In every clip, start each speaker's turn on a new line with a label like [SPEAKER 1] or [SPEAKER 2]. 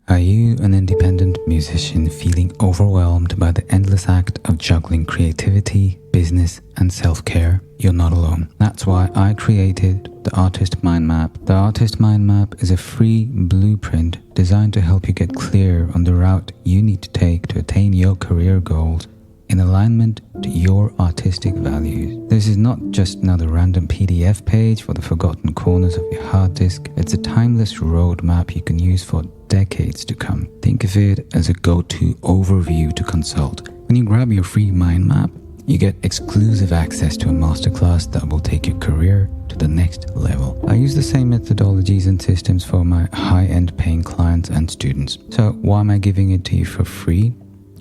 [SPEAKER 1] Are you an independent musician feeling overwhelmed by the endless act of juggling creativity, business, and self-care? You're not alone. That's why I created the Artist Mind Map. The Artist Mind Map is a free blueprint designed to help you get clear on the route you need to take to attain your career goals in alignment to your artistic values. This is not just another random PDF page for the forgotten corners of your hard disk. It's a timeless roadmap you can use for decades to come. Think of it as a go-to overview to consult. When you grab your free mind map, you get exclusive access to a masterclass that will take your career to the next level. I use the same methodologies and systems for my high-end paying clients and students. So why am I giving it to you for free?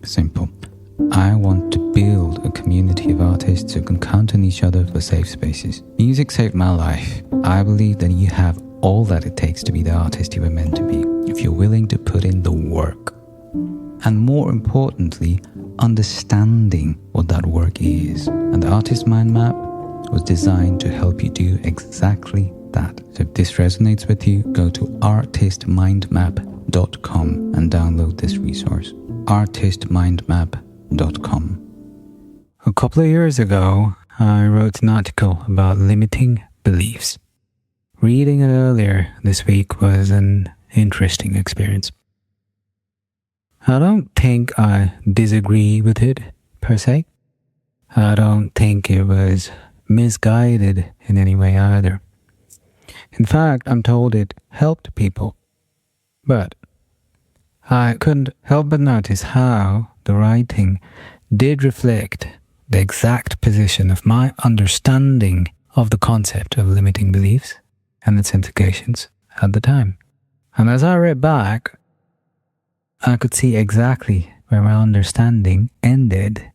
[SPEAKER 1] Simple. I want to build a community of artists who can count on each other for safe spaces. Music saved my life. I believe that you have all that it takes to be the artist you were meant to be, if you're willing to put in the work. And more importantly, understanding what that work is. And the Artist Mind Map was designed to help you do exactly that. So if this resonates with you, go to artistmindmap.com and download this resource. artistmindmap.com. A couple of years ago, I wrote an article about limiting beliefs. Reading it earlier this week was an interesting experience. I don't think I disagree with it, per se. I don't think it was misguided in any way either. In fact, I'm told it helped people. But I couldn't help but notice how the writing did reflect the exact position of my understanding of the concept of limiting beliefs and its implications at the time. And as I read back, I could see exactly where my understanding ended.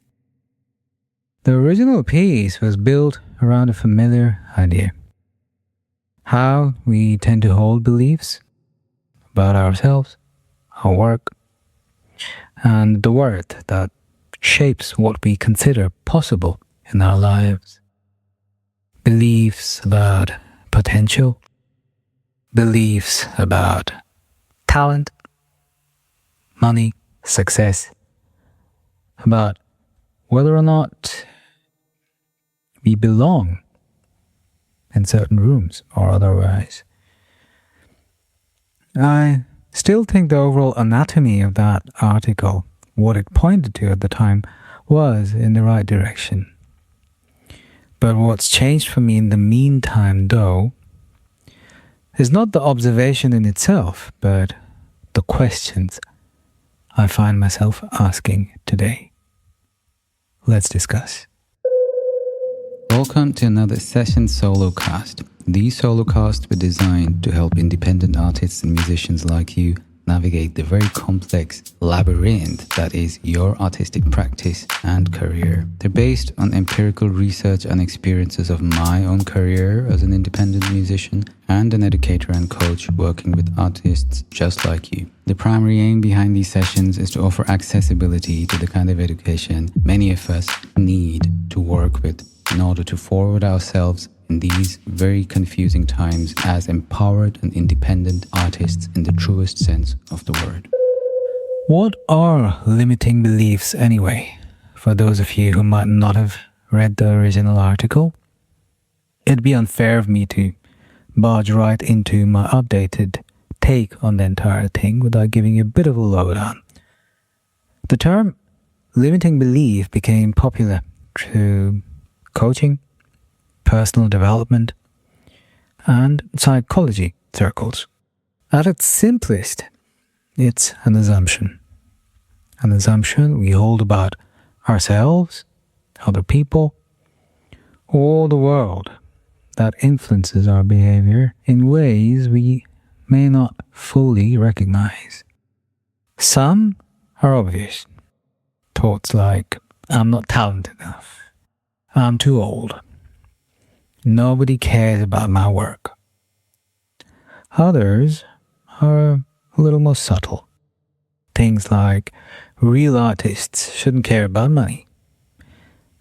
[SPEAKER 1] The original piece was built around a familiar idea. How we tend to hold beliefs about ourselves, our work, and the world that shapes what we consider possible in our lives. Beliefs about potential, beliefs about talent, money, success, about whether or not we belong in certain rooms or otherwise. I still think the overall anatomy of that article, what it pointed to at the time, was in the right direction. But what's changed for me in the meantime, though, is not the observation in itself, but the questions I find myself asking today. Let's discuss. Welcome to another session solo cast. These solo casts were designed to help independent artists and musicians like you navigate the very complex labyrinth that is your artistic practice and career. They're based on empirical research and experiences of my own career as an independent musician and an educator and coach working with artists just like you. The primary aim behind these sessions is to offer accessibility to the kind of education many of us need to work with in order to forward ourselves in these very confusing times as empowered and independent artists in the truest sense of the word. What are limiting beliefs anyway? For those of you who might not have read the original article, it'd be unfair of me to barge right into my updated take on the entire thing without giving you a bit of a lowdown. The term limiting belief became popular through coaching, personal development, and psychology circles. At its simplest, it's an assumption. An assumption we hold about ourselves, other people, or the world that influences our behavior in ways we may not fully recognize. Some are obvious. Thoughts like, I'm not talented enough. I'm too old. Nobody cares about my work. Others are a little more subtle. Things like, real artists shouldn't care about money.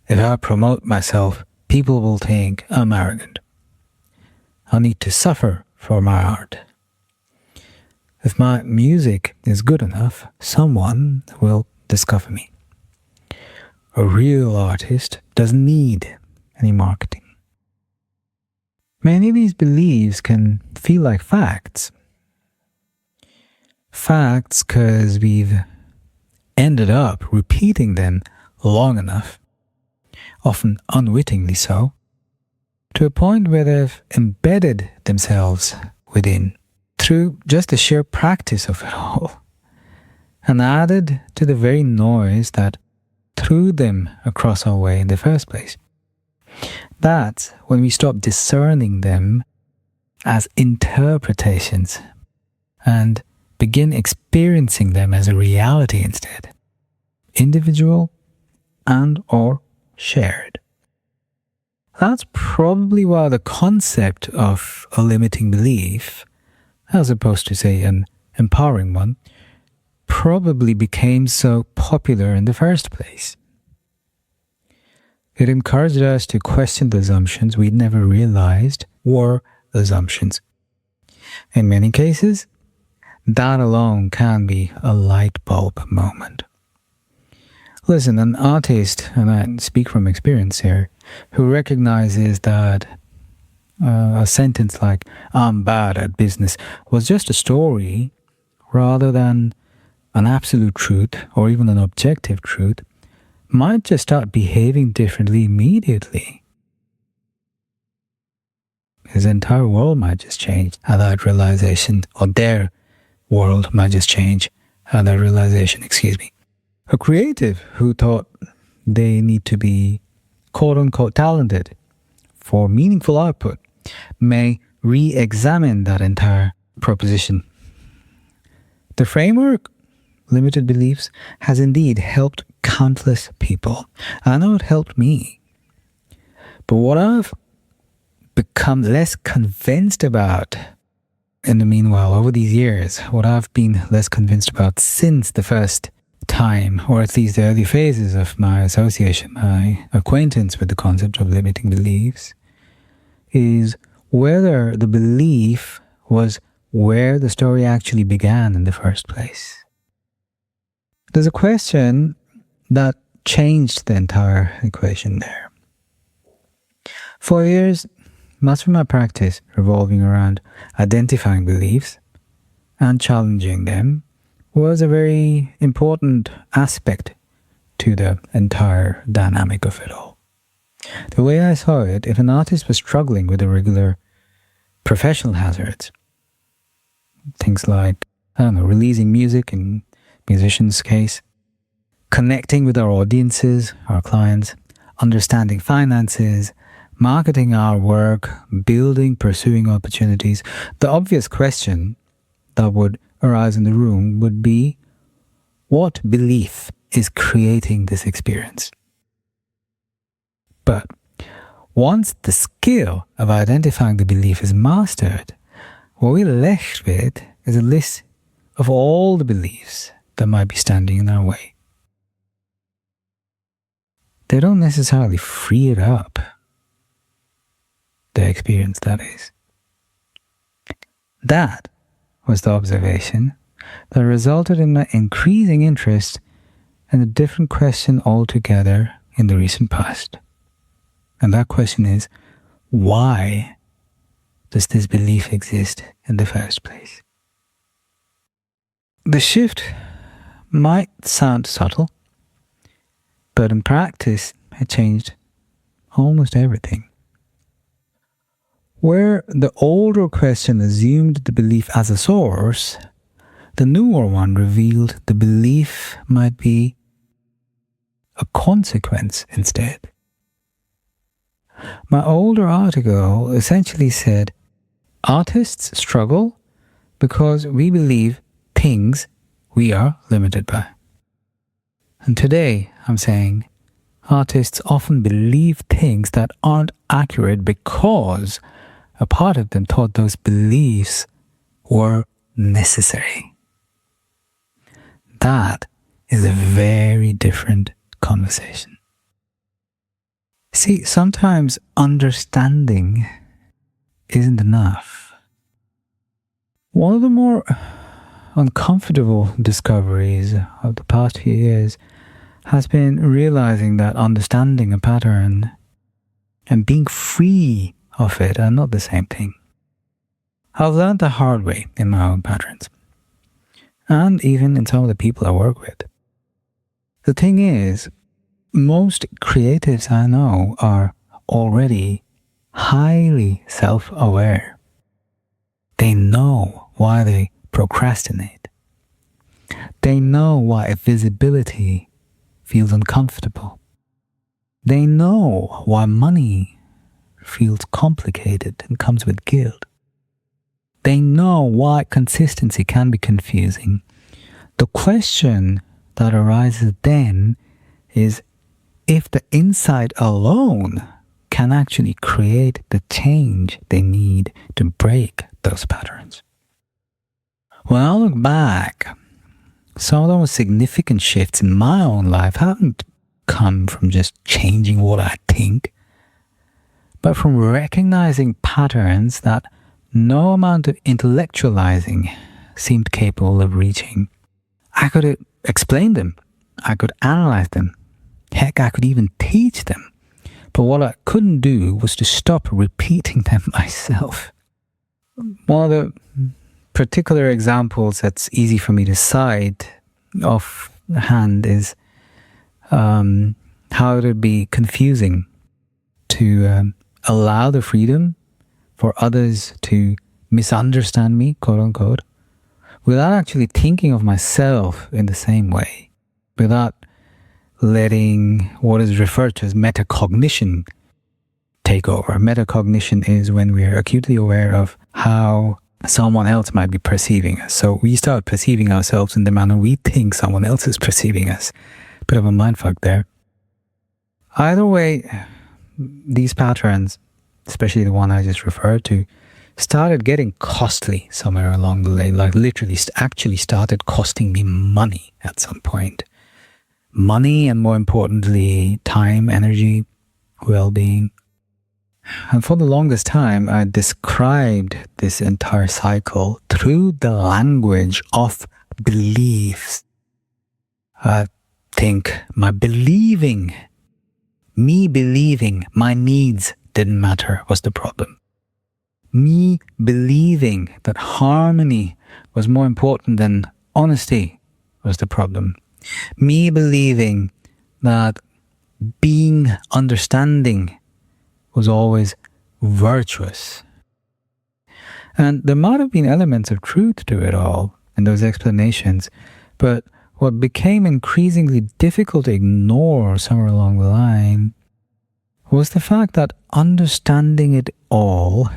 [SPEAKER 1] If I promote myself, people will think I'm arrogant. I need to suffer for my art. If my music is good enough, someone will discover me. A real artist doesn't need any marketing. Many of these beliefs can feel like facts. Facts because we've ended up repeating them long enough, often unwittingly so, to a point where they've embedded themselves within through just the sheer practice of it all, and added to the very noise that threw them across our way in the first place. That's when we stop discerning them as interpretations and begin experiencing them as a reality instead, individual and or shared. That's probably why the concept of a limiting belief, as opposed to, say, an empowering one, probably became so popular in the first place. It encouraged us to question the assumptions we'd never realized were assumptions. In many cases, that alone can be a light bulb moment. Listen, an artist, and I speak from experience here, who recognizes that a sentence like, "I'm bad at business," was just a story rather than an absolute truth or even an objective truth, might just start behaving differently immediately. His entire world might just change at that realization, or their world might just change at that realization, A creative who thought they need to be quote-unquote talented for meaningful output may re-examine that entire proposition. The framework, limited beliefs, has indeed helped countless people. I know it helped me. But what I've become less convinced about in the meanwhile, over these years, what I've been less convinced about since the first time, or at least the early phases of my association, my acquaintance with the concept of limiting beliefs, is whether the belief was where the story actually began in the first place. There's a question that changed the entire equation there. For years, much of my practice revolving around identifying beliefs and challenging them was a very important aspect to the entire dynamic of it all. The way I saw it, if an artist was struggling with the regular professional hazards, things like, releasing music in musicians' case, connecting with our audiences, our clients, understanding finances, marketing our work, building, pursuing opportunities, the obvious question that would arise in the room would be, what belief is creating this experience? But once the skill of identifying the belief is mastered, what we're left with is a list of all the beliefs that might be standing in our way. They don't necessarily free it up, the experience that is. That was the observation that resulted in an increasing interest in a different question altogether in the recent past. And that question is, why does this belief exist in the first place? The shift might sound subtle, but in practice, it changed almost everything. Where the older question assumed the belief as a source, the newer one revealed the belief might be a consequence instead. My older article essentially said, artists struggle because we believe things we are limited by. And today I'm saying, artists often believe things that aren't accurate because a part of them thought those beliefs were necessary. That is a very different conversation. See, sometimes understanding isn't enough. One of the more uncomfortable discoveries of the past few years has been realizing that understanding a pattern and being free of it are not the same thing. I've learned the hard way in my own patterns, and even in some of the people I work with. The thing is, most creatives I know are already highly self-aware. They know why they procrastinate. They know why visibility feels uncomfortable. They know why money feels complicated and comes with guilt. They know why consistency can be confusing. The question that arises then is if the insight alone can actually create the change they need to break those patterns. When I look back, some of the most significant shifts in my own life haven't come from just changing what I think, but from recognizing patterns that no amount of intellectualizing seemed capable of reaching. I could explain them. I could analyze them. Heck, I could even teach them. But what I couldn't do was to stop repeating them myself. One of the particular examples that's easy for me to cite offhand is how it would be confusing to allow the freedom for others to misunderstand me, quote unquote, without actually thinking of myself in the same way, without letting what is referred to as metacognition take over. Metacognition is when we are acutely aware of how someone else might be perceiving us. So we start perceiving ourselves in the manner we think someone else is perceiving us. Bit of a mindfuck there. Either way, these patterns, especially the one I just referred to, started getting costly somewhere along the way. Like literally actually started costing me money at some point. Money and, more importantly, time, energy, well-being. And for the longest time, I described this entire cycle through the language of beliefs. I think me believing my needs didn't matter was the problem. Me believing that harmony was more important than honesty was the problem. Me believing that being understanding was always virtuous. And there might have been elements of truth to it all in those explanations, but what became increasingly difficult to ignore somewhere along the line was the fact that understanding it all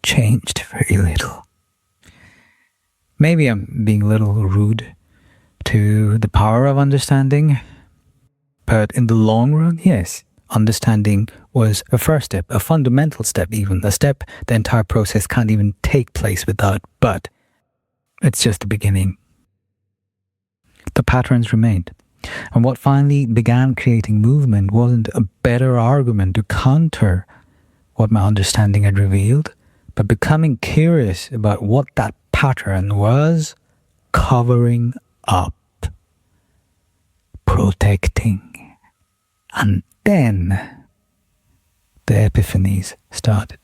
[SPEAKER 1] changed very little. Maybe I'm being a little rude to the power of understanding, but in the long run, yes, understanding was a first step, a fundamental step even, a step the entire process can't even take place without, but it's just the beginning. The patterns remained, and what finally began creating movement wasn't a better argument to counter what my understanding had revealed, but becoming curious about what that pattern was covering up, protecting. And then the epiphanies started.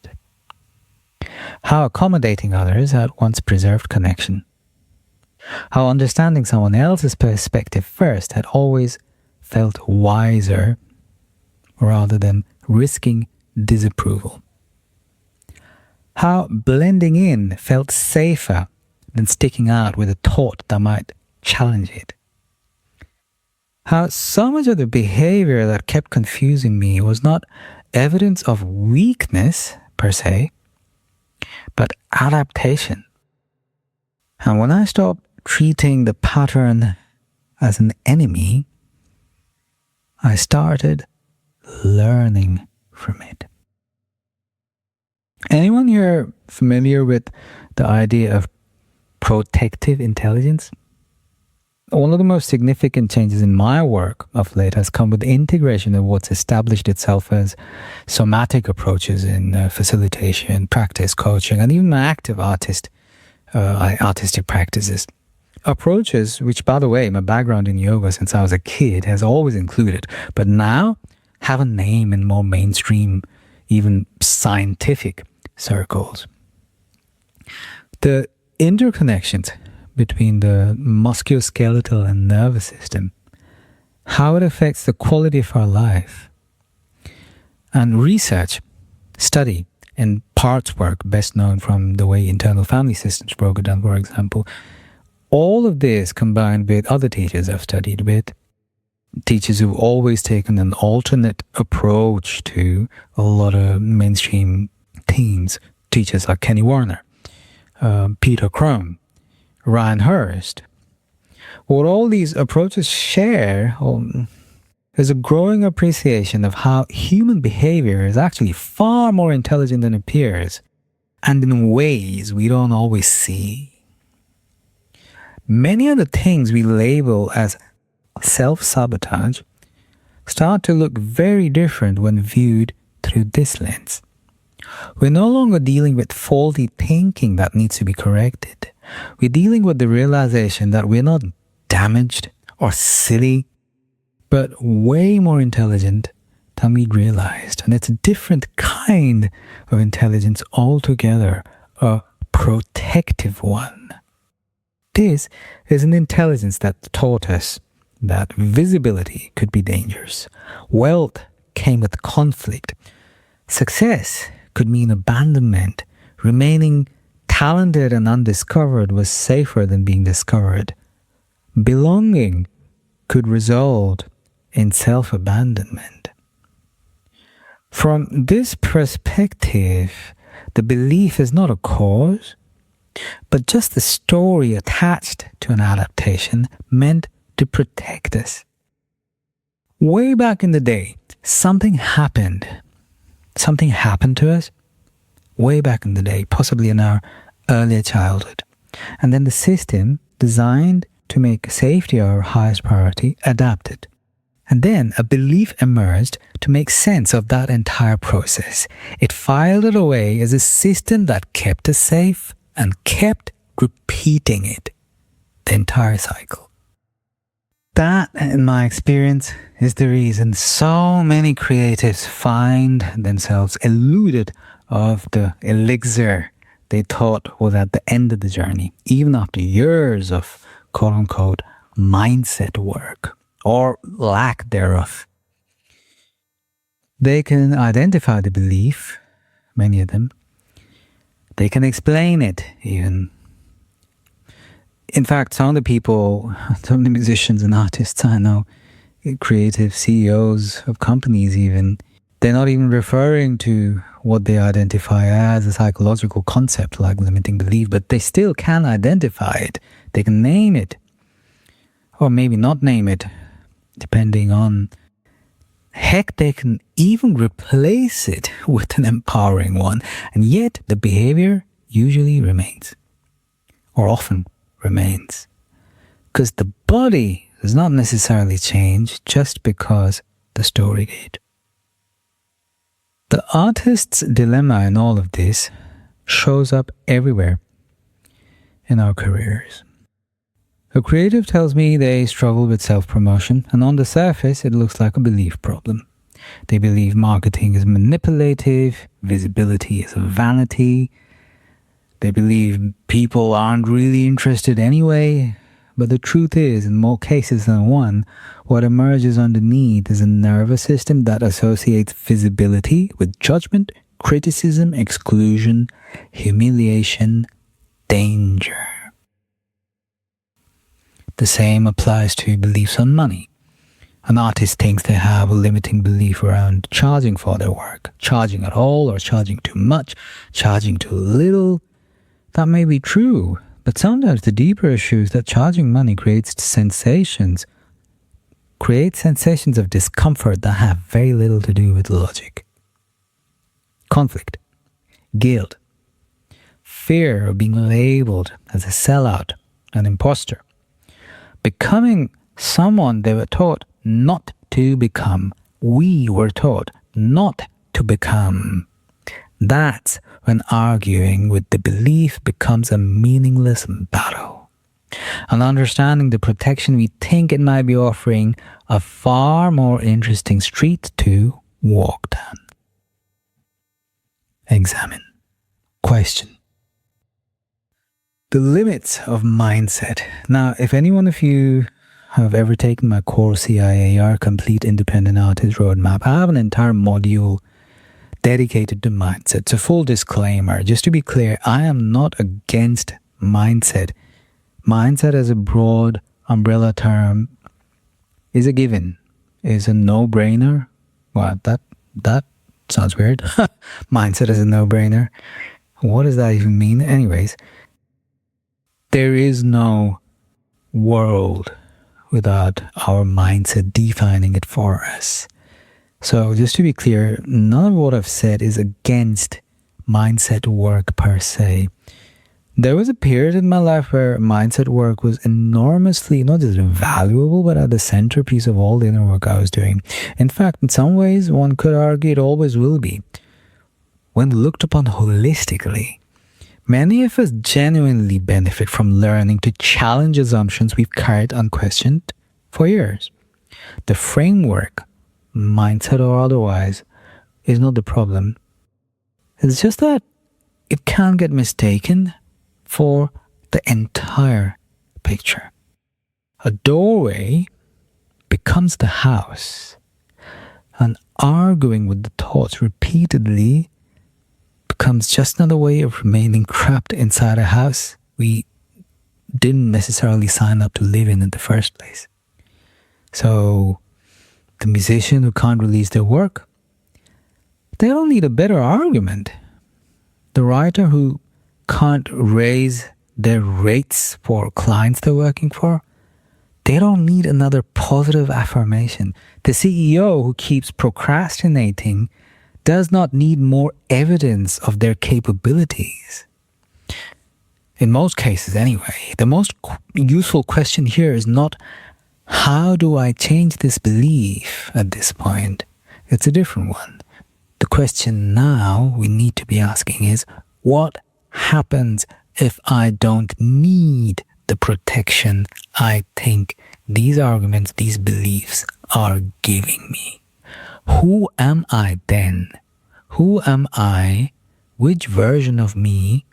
[SPEAKER 1] How accommodating others had once preserved connection. How understanding someone else's perspective first had always felt wiser rather than risking disapproval. How blending in felt safer than sticking out with a thought that might challenge it. How so much of the behavior that kept confusing me was not evidence of weakness per se, but adaptation. And when I stopped treating the pattern as an enemy, I started learning from it. Anyone here familiar with the idea of protective intelligence? One of the most significant changes in my work of late has come with the integration of what's established itself as somatic approaches in facilitation, practice, coaching, and even my active artistic practices. Approaches, which, by the way, my background in yoga since I was a kid has always included, but now have a name in more mainstream, even scientific circles. The interconnections between the musculoskeletal and nervous system, how it affects the quality of our life. And research, study, and parts work, best known from the way internal family systems broke it down, for example. All of this combined with other teachers I've studied with, teachers who've always taken an alternate approach to a lot of mainstream themes, teachers like Kenny Warner, Peter Crone, Ryan Hurst. What all these approaches share is a growing appreciation of how human behavior is actually far more intelligent than it appears, and in ways we don't always see. Many of the things we label as self-sabotage start to look very different when viewed through this lens. We're no longer dealing with faulty thinking that needs to be corrected. We're dealing with the realization that we're not damaged or silly, but way more intelligent than we'd realized. And it's a different kind of intelligence altogether, a protective one. This is an intelligence that taught us that visibility could be dangerous. Wealth came with conflict. Success could mean abandonment. Remaining talented and undiscovered was safer than being discovered. Belonging could result in self-abandonment. From this perspective, the belief is not a cause, but just the story attached to an adaptation meant to protect us. Way back in the day, something happened. Something happened to us way back in the day, possibly in our earlier childhood. And then the system, designed to make safety our highest priority, adapted. And then a belief emerged to make sense of that entire process. It filed it away as a system that kept us safe and kept repeating it the entire cycle. That, in my experience, is the reason so many creatives find themselves eluded of the elixir they thought was at the end of the journey, even after years of quote-unquote mindset work, or lack thereof. They can identify the belief, many of them. They can explain it even. In fact, some of the musicians and artists I know, creative CEOs of companies even, they're not even referring to what they identify as a psychological concept like limiting belief, but they still can identify it. They can name it, or maybe not name it, depending on. Heck, they can even replace it with an empowering one, and yet the behavior usually remains, or often remains, because the body does not necessarily change just because the story did. The artist's dilemma in all of this shows up everywhere in our careers. A creative tells me they struggle with self-promotion, and on the surface it looks like a belief problem. They believe marketing is manipulative, visibility is vanity. They believe people aren't really interested anyway. But the truth is, in more cases than one, what emerges underneath is a nervous system that associates visibility with judgment, criticism, exclusion, humiliation, danger. The same applies to beliefs on money. An artist thinks they have a limiting belief around charging for their work, charging at all or charging too much, charging too little. That may be true, but sometimes the deeper issue is that charging money creates sensations of discomfort that have very little to do with logic. Conflict, guilt, fear of being labeled as a sellout, an imposter, becoming someone they were taught not to become. We were taught not to become. That's when arguing with the belief becomes a meaningless battle. And understanding the protection we think it might be offering a far more interesting street to walk down. Examine. Question. The limits of mindset. Now, if any one of you have ever taken my core CIAR Complete Independent Artist Roadmap, I have an entire module dedicated to mindset. So full disclaimer, just to be clear, I am not against mindset. Mindset as a broad umbrella term is a given, is a no-brainer. Well, that sounds weird. Mindset is a no-brainer. What does that even mean? Anyways, there is no world without our mindset defining it for us. So just to be clear, none of what I've said is against mindset work per se. There was a period in my life where mindset work was enormously, not just valuable, but at the centerpiece of all the inner work I was doing. In fact, in some ways, one could argue it always will be. When looked upon holistically, many of us genuinely benefit from learning to challenge assumptions we've carried unquestioned for years. The framework, mindset or otherwise, is not the problem. It's just that it can get mistaken for the entire picture. A doorway becomes the house, and arguing with the thoughts repeatedly becomes just another way of remaining trapped inside a house we didn't necessarily sign up to live in the first place. So, the musician who can't release their work, they don't need a better argument. The writer who can't raise their rates for clients they're working for, they don't need another positive affirmation. The CEO who keeps procrastinating does not need more evidence of their capabilities. In most cases anyway, the most useful question here is not, how do I change this belief at this point? It's a different one. The question now we need to be asking is, what happens if I don't need the protection I think these arguments, these beliefs are giving me? Who am I then? Who am I? Which version of me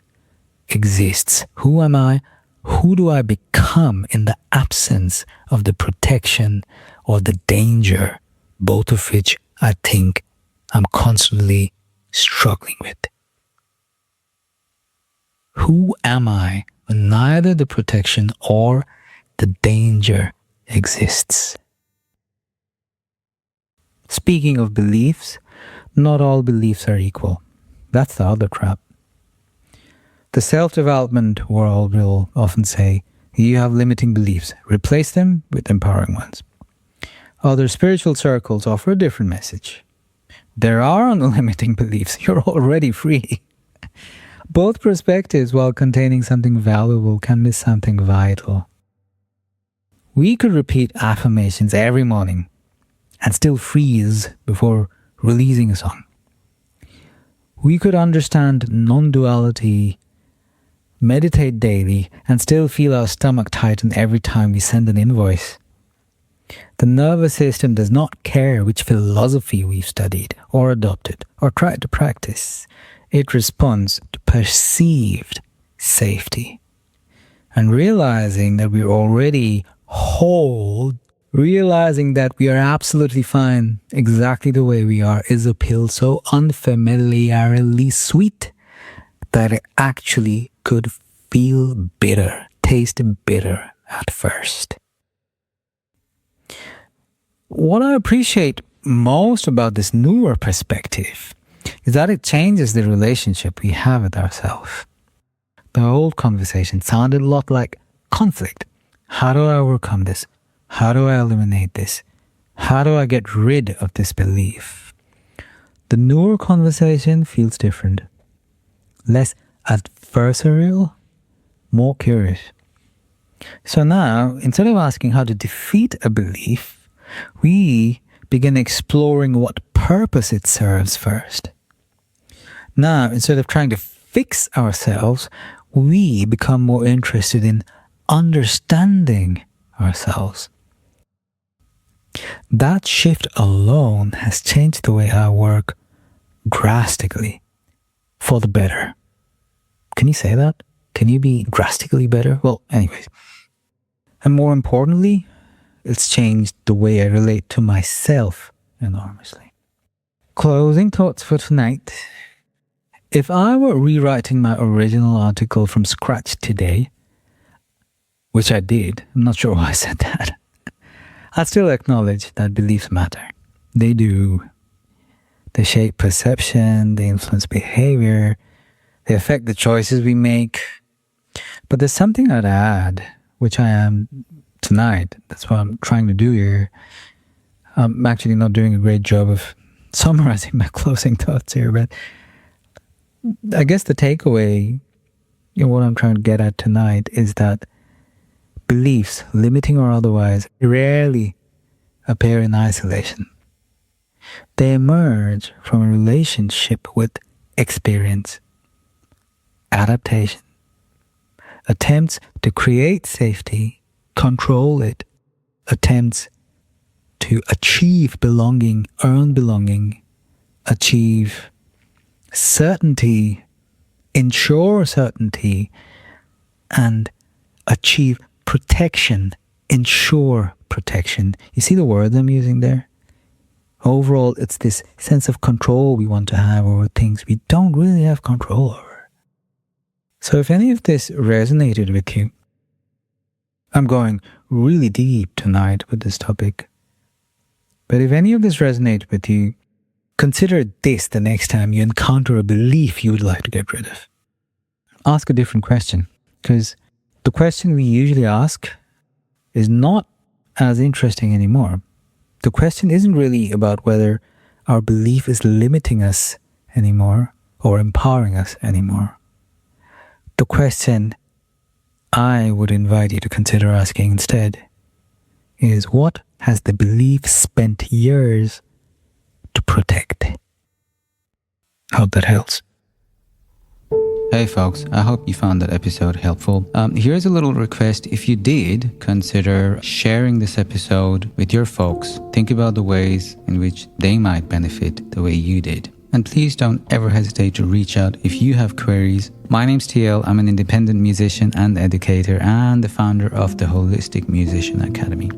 [SPEAKER 1] exists? Who am I? Who do I become in the absence of the protection or the danger, both of which I think I'm constantly struggling with? Who am I when neither the protection or the danger exists? Speaking of beliefs, not all beliefs are equal. That's the other trap. The self-development world will often say, you have limiting beliefs, replace them with empowering ones. Other spiritual circles offer a different message. There are no limiting beliefs, you're already free. Both perspectives, while containing something valuable, can miss something vital. We could repeat affirmations every morning and still freeze before releasing a song. We could understand non-duality, meditate daily, and still feel our stomach tighten every time we send an invoice. The nervous system does not care which philosophy we've studied or adopted or tried to practice. It responds to perceived safety. And realizing that we're already whole, realizing that we are absolutely fine exactly the way we are, is a pill so unfamiliarly sweet that it actually could feel bitter, taste bitter at first. What I appreciate most about this newer perspective is that it changes the relationship we have with ourselves. The old conversation sounded a lot like conflict. How do I overcome this? How do I eliminate this? How do I get rid of this belief? The newer conversation feels different. Less adversarial, more curious. So now, instead of asking how to defeat a belief, we begin exploring what purpose it serves first. Now, instead of trying to fix ourselves, we become more interested in
[SPEAKER 2] understanding ourselves. That shift alone has changed the way I work drastically for the better. Can you say that? Can you be drastically better? Well, anyways. And more importantly, it's changed the way I relate to myself enormously. Closing thoughts for tonight. If I were rewriting my original article from scratch today, which I did, I'm not sure why I said that, I'd still acknowledge that beliefs matter. They do. They shape perception, they influence behavior, they affect the choices we make. But there's something I'd add, which I am tonight. That's what I'm trying to do here. I'm actually not doing a great job of summarizing my closing thoughts here, but I guess the takeaway, what I'm trying to get at tonight is that beliefs, limiting or otherwise, rarely appear in isolation. They emerge from a relationship with experience, adaptation, attempts to create safety, control it, attempts to achieve belonging, earn belonging, achieve certainty, ensure certainty, and achieve protection, ensure protection. You see the word I'm using there? Overall, it's this sense of control we want to have over things we don't really have control over. So if any of this resonated with you, I'm going really deep tonight with this topic. But if any of this resonated with you, consider this the next time you encounter a belief you would like to get rid of. Ask a different question, because the question we usually ask is not as interesting anymore. The question isn't really about whether our belief is limiting us anymore or empowering us anymore. The question I would invite you to consider asking instead is, what has the belief spent years to protect? Hope that helps.
[SPEAKER 1] Hey folks, I hope you found that episode helpful. Here's a little request. If you did, consider sharing this episode with your folks. Think about the ways in which they might benefit the way you did. And please don't ever hesitate to reach out if you have queries. My name's TL. I'm an independent musician and educator and the founder of the Holistic Musician Academy.